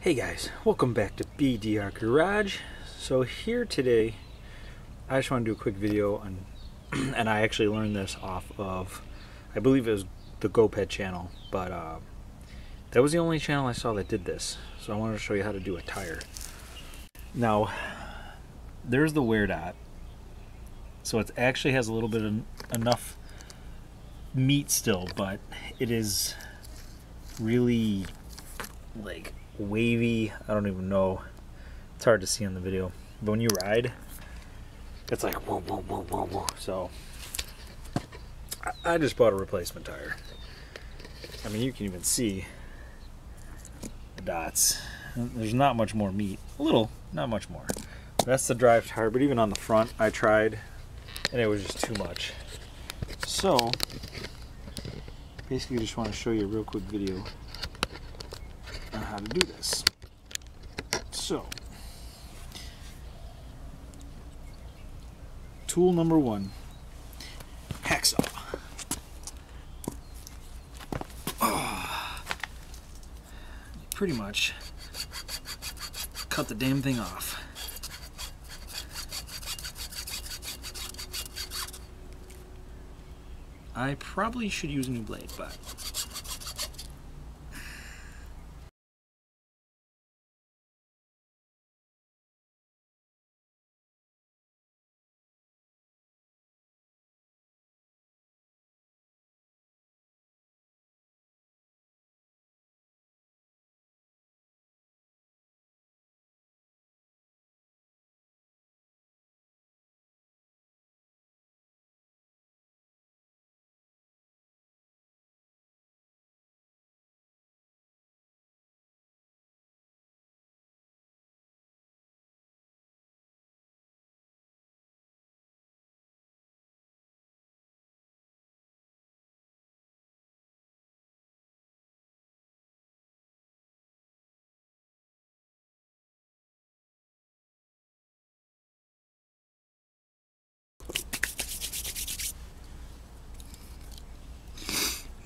Hey guys, welcome back to BDR Garage. So here today, I just want to do a quick video on, and I actually learned this off of, I believe it was the Goped channel, but that was the only channel I saw that did this. So I wanted to show you how to do a tire. Now, there's the wear dot. So it actually has a little bit of enough meat still, but it is really like wavy. I don't even know, it's hard to see on the video, but when you ride it's like whoa, whoa, whoa, whoa, whoa. So I just bought a replacement tire. I mean, you can even see the dots. There's not much more meat, a little, not much more. That's the drive tire, but even on the front I tried and it was just too much. So basically just want to show you a real quick video on how to do this. So, tool number one, hacksaw. Pretty much cut the damn thing off. I probably should use a new blade, but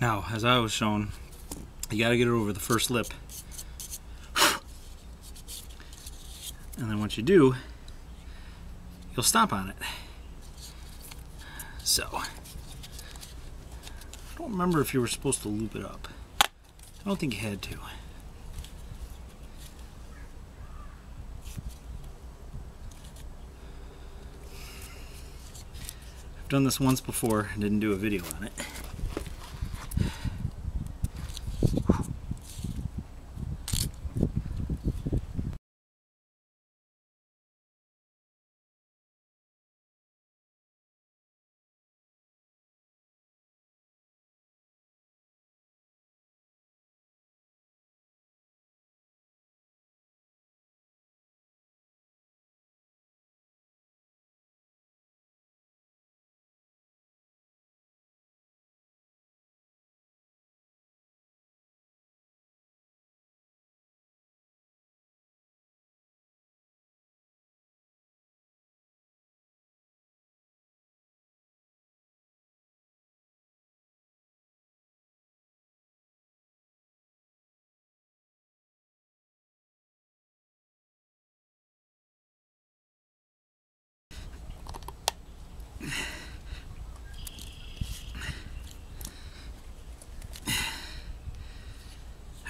now, as I was shown, you gotta get it over the first lip. And then once you do, you'll stomp on it. So, I don't remember if you were supposed to loop it up. I don't think you had to. I've done this once before and didn't do a video on it.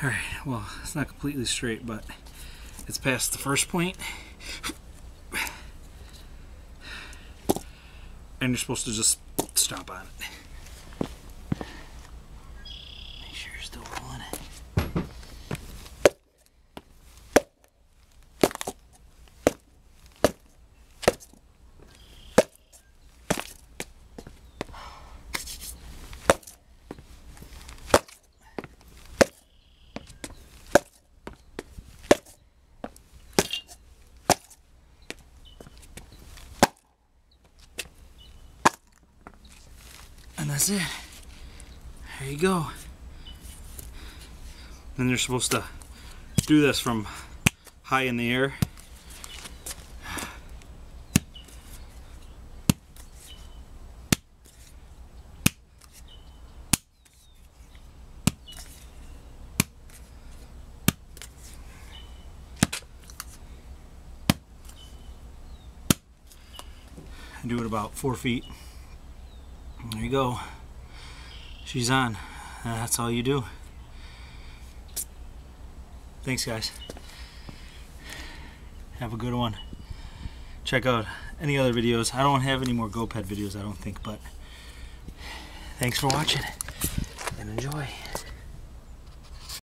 Alright, well, it's not completely straight, but it's past the first point. And you're supposed to just stomp on it. Make sure you're still rolling it. And that's it. There you go. Then you're supposed to do this from high in the air. and do it about 4 feet. There you go. She's on. That's all you do. Thanks, guys. Have a good one. Check out any other videos. I don't have any more Goped videos, I don't think, but thanks for watching and enjoy.